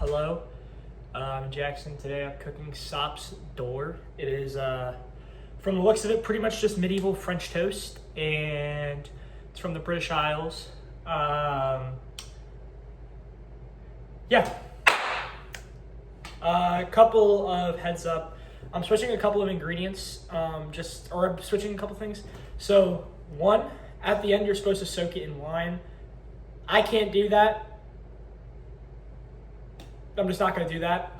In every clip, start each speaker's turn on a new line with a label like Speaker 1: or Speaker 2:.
Speaker 1: Hello, I'm Jackson. Today I'm cooking soppes dorre. It is, from the looks of it, pretty much just medieval French toast, and it's from the British Isles. Yeah. A couple of heads up. I'm switching a couple of ingredients, I'm switching a couple things. So, one, at the end you're supposed to soak it in wine. I can't do that. I'm just not going to do that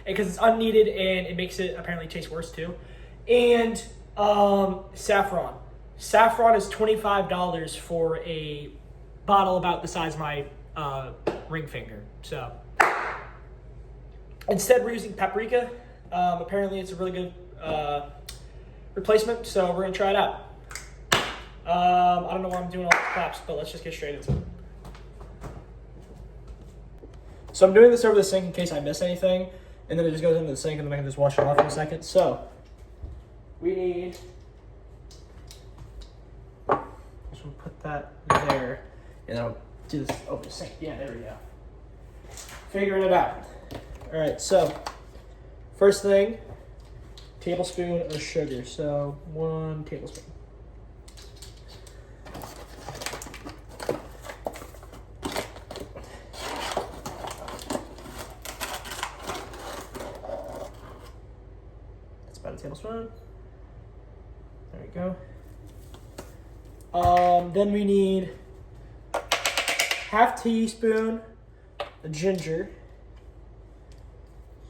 Speaker 1: because it's unneeded and it makes it apparently taste worse too. And saffron. Saffron is $25 for a bottle about the size of my ring finger. So instead we're using paprika. Apparently it's a really good replacement, so we're going to try it out. I don't know why I'm doing all these claps, but let's just get straight into it. So I'm doing this over the sink in case I miss anything, and then it just goes into the sink, and then I can just wash it off in a second. So we need, just want to put that there, and then I'll do this over the sink. Yeah, there we go. Figuring it out. All right, so first thing, tablespoon of sugar. So 1 tablespoon. About a tablespoon. There we go. Then we need half teaspoon of ginger.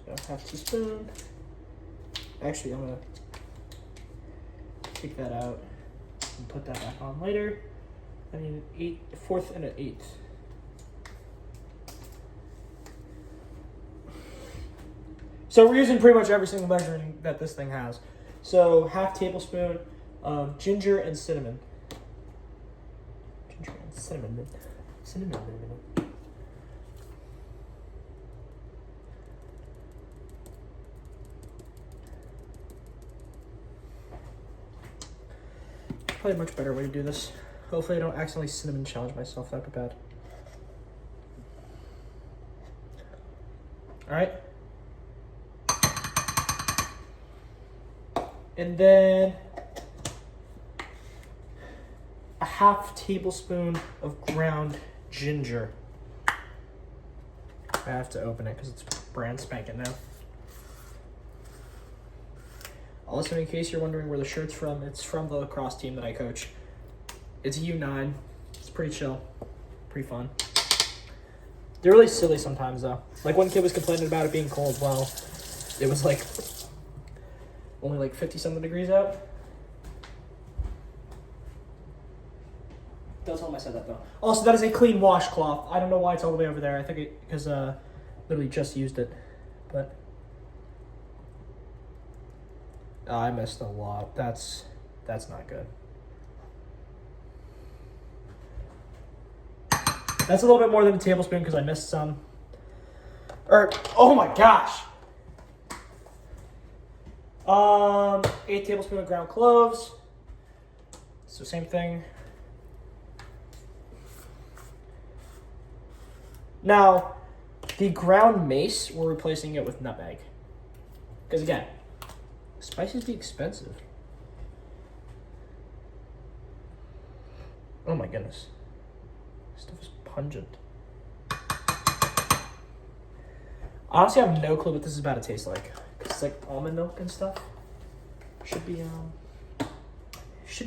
Speaker 1: So half teaspoon. Actually, I'm gonna take that out and put that back on later. I need a fourth and an eighth. So we're using pretty much every single measuring that this thing has. So half tablespoon of ginger and cinnamon. Ginger and cinnamon. Cinnamon. Probably a much better way to do this. Hopefully I don't accidentally cinnamon challenge myself. That'd be bad. All right. And then a half tablespoon of ground ginger. I have to open it because it's brand spanking new. Also, in case you're wondering where the shirt's from, it's from the lacrosse team that I coach. It's U9. It's pretty chill. Pretty fun. They're really silly sometimes, though. Like, one kid was complaining about it being cold. Well, it was like only like 50-something degrees out. Don't tell him I said that, though. Also, that is a clean washcloth. I don't know why it's all the way over there. I think it because literally just used it, but I missed a lot. That's not good. That's a little bit more than a tablespoon because I missed some. Oh my gosh. 8 tablespoons of ground cloves. So same thing. Now, the ground mace, we're replacing it with nutmeg. Because again, spices be expensive. Oh my goodness. This stuff is pungent. Honestly, I have no clue what this is about to taste like. It's like almond milk and stuff. Should be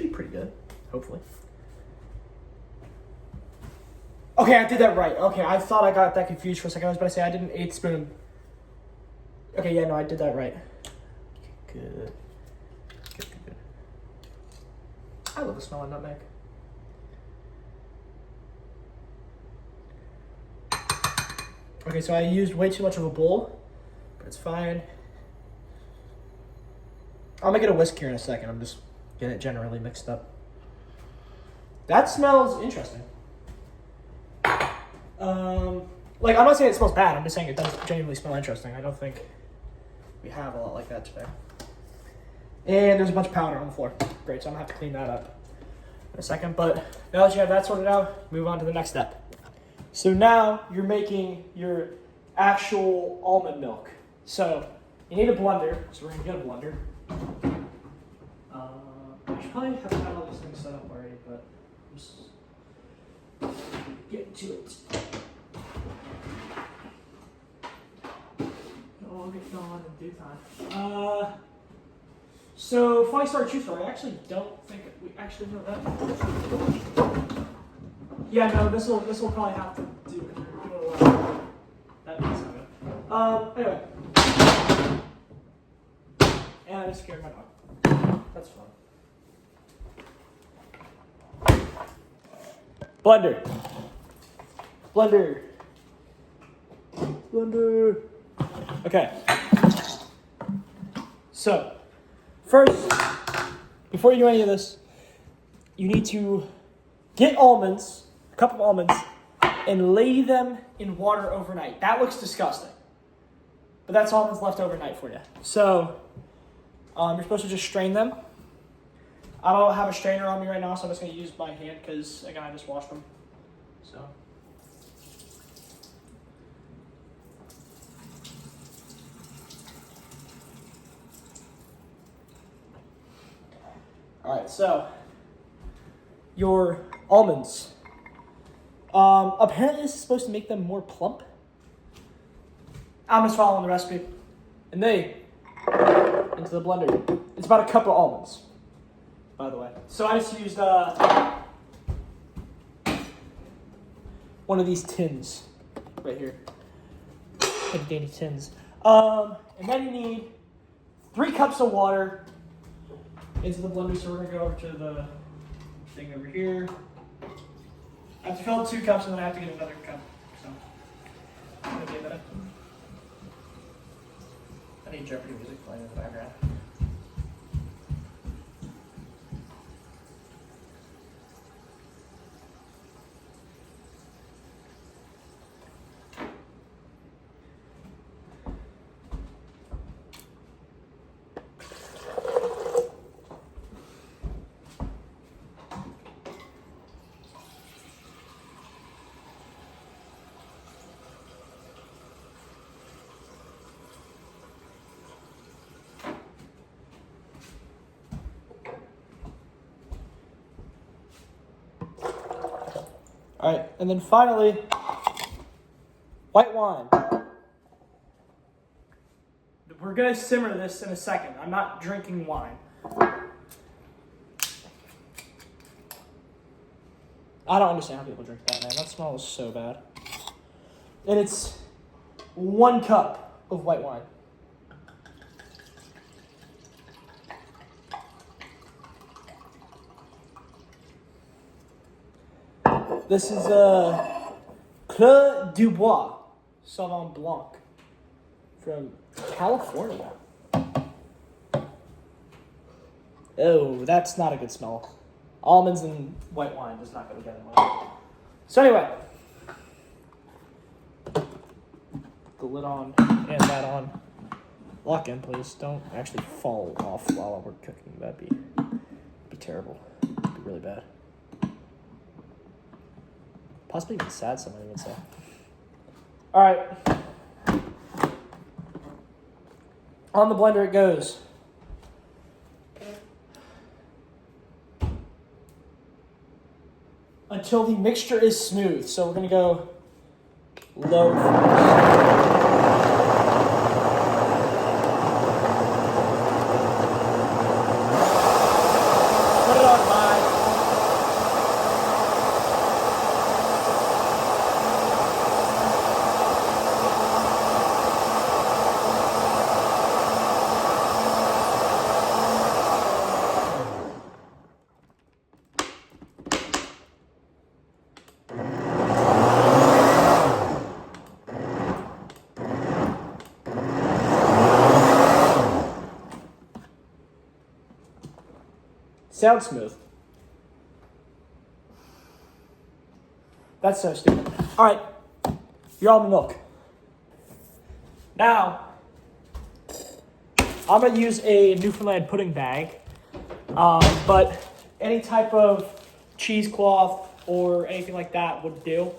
Speaker 1: pretty good, hopefully. Okay, I did that right. Okay, I thought I got that confused for a second. I was about to say I did an 1/8 spoon. Okay, yeah, no, I did that right. Good. I love the smell of nutmeg. Okay, so I used way too much of a bowl, but it's fine. I'll make it a whisk here in a second. I'm just getting it generally mixed up. That smells interesting. Like, I'm not saying it smells bad. I'm just saying it does genuinely smell interesting. I don't think we have a lot like that today. And there's a bunch of powder on the floor. Great, so I'm gonna have to clean that up in a second. But now that you have that sorted out, move on to the next step. So now you're making your actual almond milk. So you need a blender. So we're gonna get a blender. I should probably have had all these things set up already, but I'm just getting to it. I'll get going in due time. So funny story, true story. I actually don't think we actually know that. Yeah, no, this will probably have to do it. That means something. Anyway. And I just scared my dog. That's fun. Blender. Blender. Blender. Okay. So, first, before you do any of this, you need to get almonds, a cup of almonds, and lay them in water overnight. That looks disgusting. But that's almonds left overnight for you. So, you're supposed to just strain them. I don't have a strainer on me right now, so I'm just going to use my hand because, again, I just washed them. So. Alright, so your almonds. Apparently this is supposed to make them more plump. I'm just following the recipe. And they into the blender. It's about a cup of almonds, by the way. So I just used one of these tins right here. Like dandy tins. And then you need 3 cups of water into the blender. So we're gonna go over to the thing over here. I have to fill 2 cups and then I have to get another cup. So I'm gonna give it. I need Jeopardy music playing in the background. All right, and then finally, white wine. We're gonna simmer this in a second. I'm not drinking wine. I don't understand how people drink that, man. That smells so bad. And it's 1 cup of white wine. This is Clos du Bois Sauvignon Blanc from California. Oh, that's not a good smell. Almonds and white wine does not go together well. So anyway, the lid on and that on. Lock in, please. Don't actually fall off while we're cooking. That'd be terrible. It'd be really bad. Possibly even sad, somebody would say. All right. On the blender it goes. Until the mixture is smooth. So we're going to go low first. Put it on high. Sounds smooth. That's so stupid. All right, your almond milk. Now, I'm gonna use a Newfoundland pudding bag, but any type of cheesecloth or anything like that would do.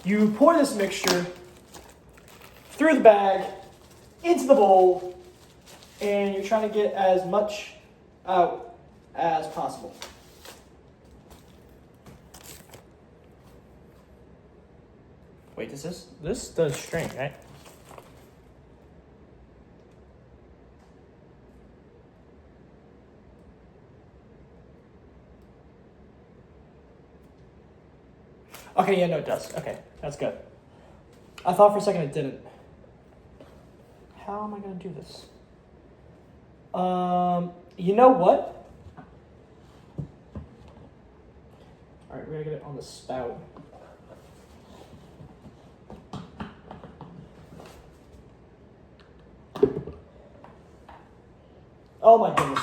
Speaker 1: You pour this mixture through the bag into the bowl, and you're trying to get as much out as possible. Wait, this does strain, right? Okay, yeah, no, it does. Okay, that's good. I thought for a second it didn't. How am I gonna do this? You know what? All right, we're gonna get it on the spout. Oh my goodness.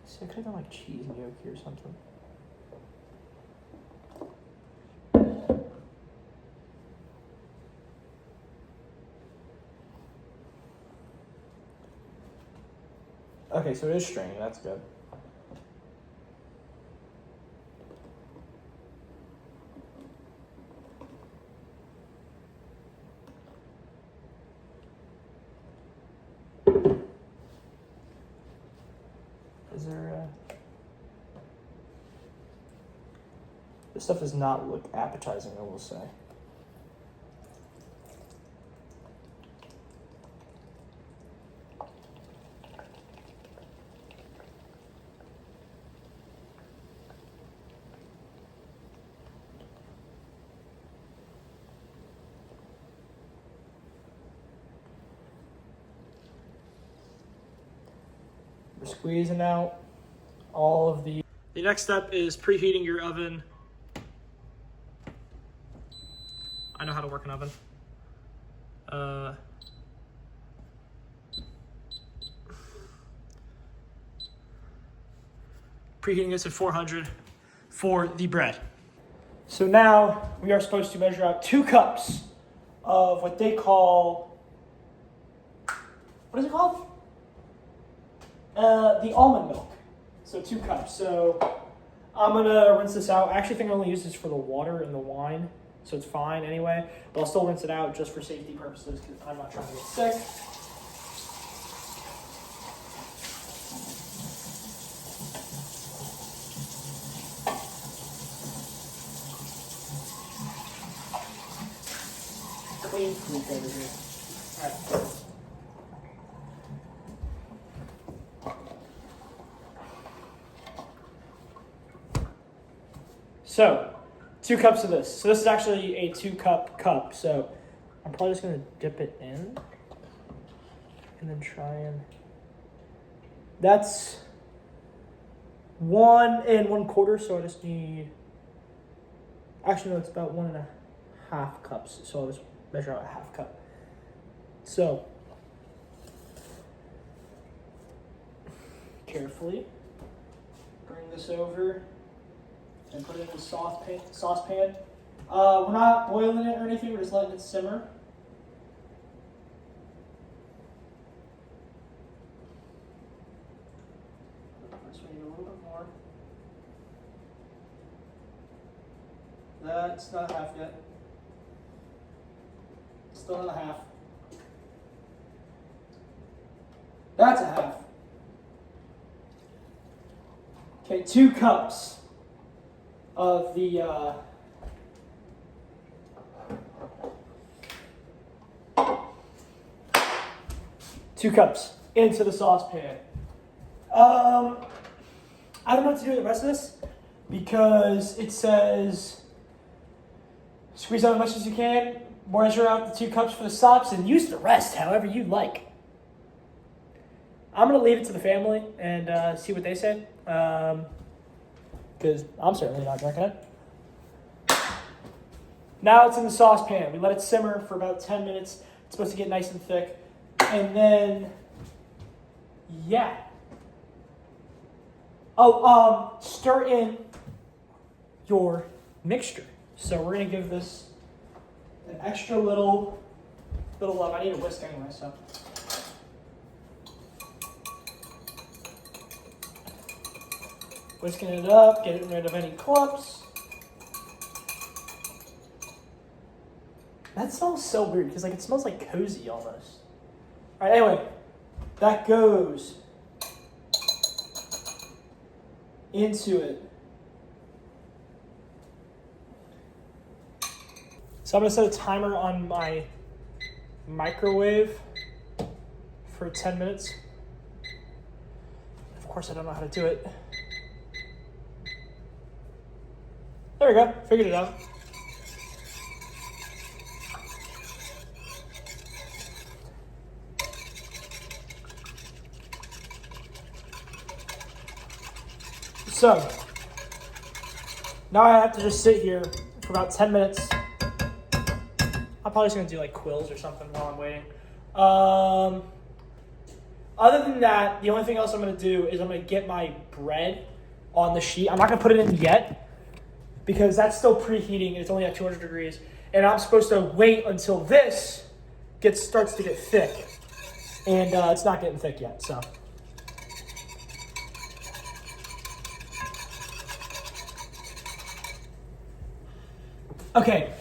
Speaker 1: See, I could have done like cheese and gnocchi or something. Okay, so it is stringy, that's good. Is there this stuff does not look appetizing, I will say. We're squeezing out all of the... The next step is preheating your oven. I know how to work an oven. Preheating this at 400 for the bread. So now we are supposed to measure out 2 cups of what they call... What is it called? The almond milk. So 2 cups. So I'm gonna rinse this out. I actually think I only use this for the water and the wine, so it's fine anyway. But I'll still rinse it out just for safety purposes because I'm not trying to get sick. Clean freak over here. All right. So, 2 cups of this. So this is actually a 2-cup cup. So I'm probably just gonna dip it in and then try and... That's 1 1/4. So I just need... Actually, no, it's about 1.5 cups. So I'll just measure out a 1/2 cup. So carefully bring this over and put it in the saucepan. We're not boiling it or anything, we're just letting it simmer. First we need a little bit more. That's not 1/2 yet. Still not 1/2. That's 1/2. Okay, 2 cups of the 2 cups into the saucepan. I don't know what to do with the rest of this because it says squeeze out as much as you can, measure out the 2 cups for the sops, and use the rest however you like. I'm gonna leave it to the family and see what they say. Because I'm certainly not drinking it. Now it's in the saucepan. We let it simmer for about 10 minutes. It's supposed to get nice and thick. And then, yeah. Oh, stir in your mixture. So we're gonna give this an extra little love. I need a whisk anyway, so. Whisking it up, getting rid of any clumps. That smells so weird because like it smells like cozy almost. All right, anyway, that goes into it. So I'm gonna set a timer on my microwave for 10 minutes. Of course, I don't know how to do it. There we go, figured it out. So, now I have to just sit here for about 10 minutes. I'm probably just gonna do like quills or something while I'm waiting. Other than that, the only thing else I'm gonna do is I'm gonna get my bread on the sheet. I'm not gonna put it in yet because that's still preheating and it's only at 200 degrees. And I'm supposed to wait until this starts to get thick. And it's not getting thick yet, so. Okay,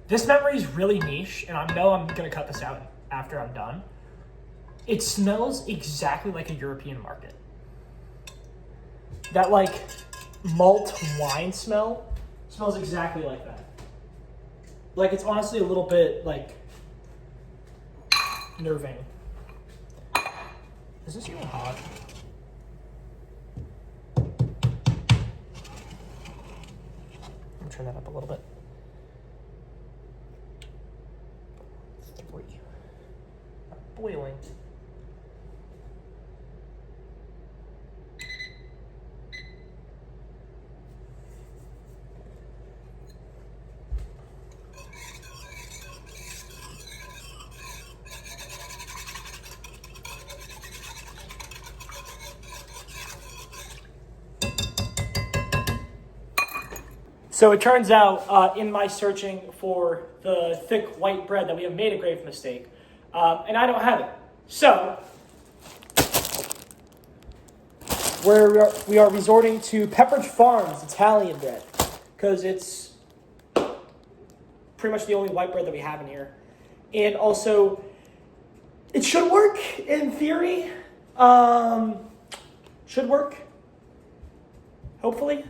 Speaker 1: this memory is really niche, and I know I'm gonna cut this out after I'm done. It smells exactly like a European market. That like malt wine smell smells exactly like that. Like it's honestly a little bit like nerving. Is this even hot? Turn that up a little bit. 3. Not boiling. So it turns out in my searching for the thick white bread that we have made a grave mistake, and I don't have it. So we are resorting to Pepperidge Farms Italian bread because it's pretty much the only white bread that we have in here. And also, it should work in theory. Should work, hopefully.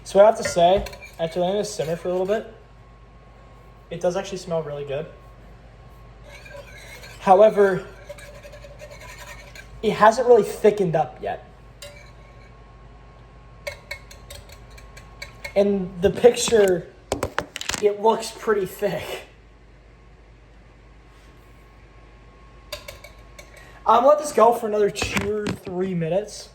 Speaker 1: So what I have to say, after letting this simmer for a little bit, it does actually smell really good. However, it hasn't really thickened up yet. In the picture, it looks pretty thick. I'm gonna let this go for another 2 or 3 minutes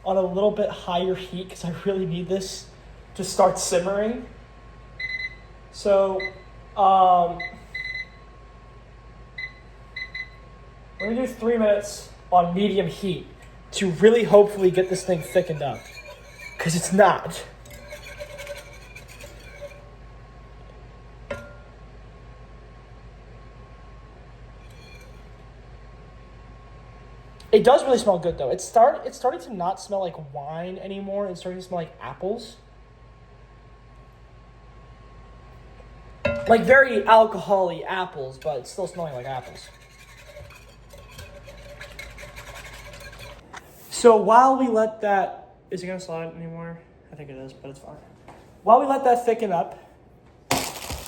Speaker 1: on a little bit higher heat because I really need this to start simmering. So, we're gonna do 3 minutes on medium heat to really hopefully get this thing thickened up because it's not. It does really smell good though. It's starting to not smell like wine anymore. It's starting to smell like apples. Like very alcohol-y apples, but it's still smelling like apples. So while we let that, is it gonna slide anymore? I think it is, but it's fine. While we let that thicken up,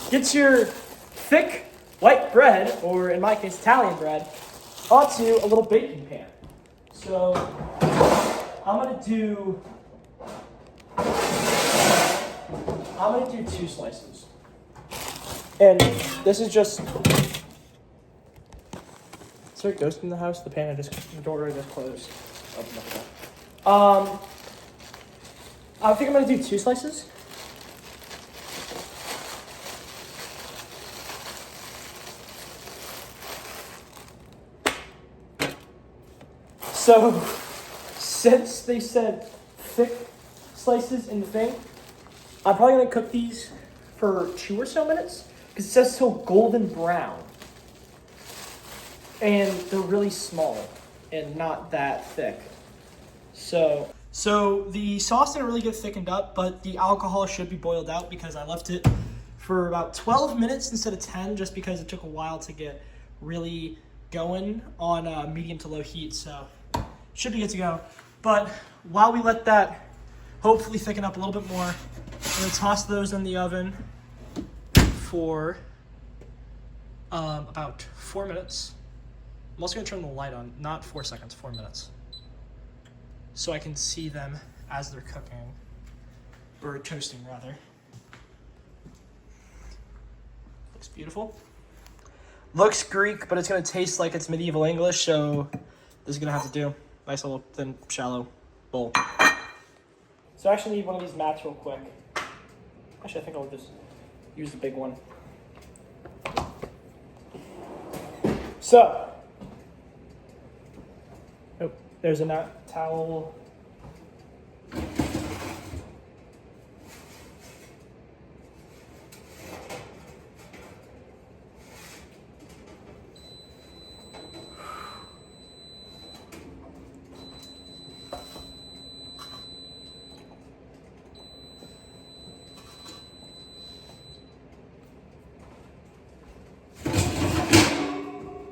Speaker 1: get your thick white bread, or in my case, Italian bread, onto a little baking pan. So I'm gonna do 2 slices. And this is just, is there a ghost in the house? The door just closed. I think I'm gonna do 2 slices. So, since they said thick slices in the thing, I'm probably gonna cook these for 2 or so minutes because it says till golden brown. And they're really small and not that thick. So the sauce didn't really get thickened up, but the alcohol should be boiled out because I left it for about 12 minutes instead of 10, just because it took a while to get really going on medium to low heat. So should be good to go. But while we let that hopefully thicken up a little bit more, I'm gonna toss those in the oven for about 4 minutes. I'm also gonna turn the light on, not 4 seconds, 4 minutes, so I can see them as they're cooking, or toasting rather. Looks beautiful. Looks Greek, but it's gonna taste like it's medieval English, so this is gonna have to do. Nice little thin, shallow bowl. So I actually need one of these mats real quick. Actually, I think I'll just use the big one. So, oh, there's a towel.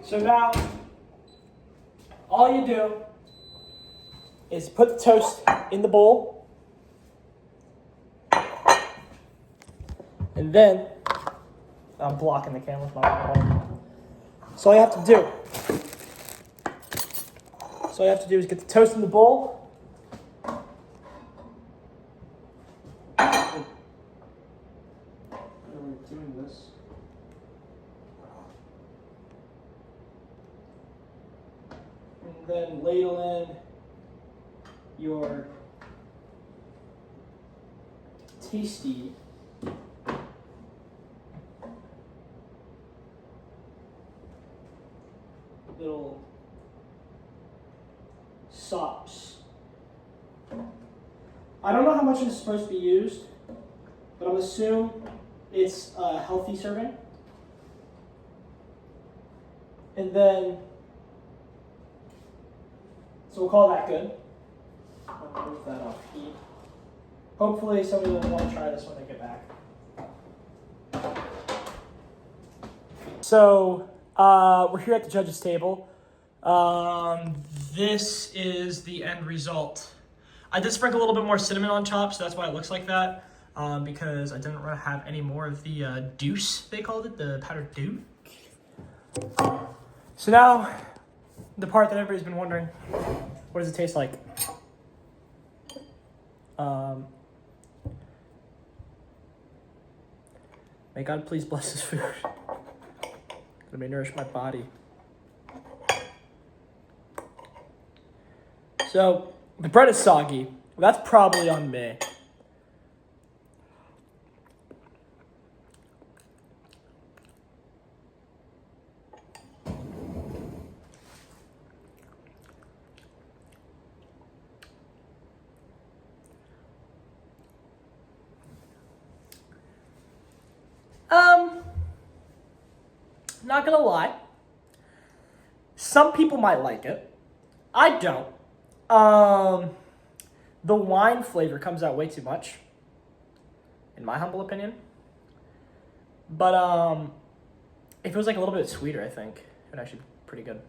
Speaker 1: So now, all you do is put the toast in the bowl, and then, I'm blocking the camera with my phone. So all you have to do is get the toast in the bowl. How are we doing this? And then ladle in your tasty little soppes. I don't know how much is supposed to be used, but I'm assuming it's a healthy serving. And then, so we'll call that good. I'll move that off heat. Hopefully somebody will want to try this when they get back. So we're here at the judges' table. This is the end result. I did sprinkle a little bit more cinnamon on top, so that's why it looks like that. Because I didn't want to have any more of the deuce, they called it, the powdered dew. So now, the part that everybody's been wondering, what does it taste like? May God please bless this food. Let me nourish my body. So, the bread is soggy. That's probably on me. Not gonna lie. Some people might like it. I don't. The wine flavor comes out way too much, in my humble opinion. But if it was like a little bit sweeter, I think it would actually be pretty good.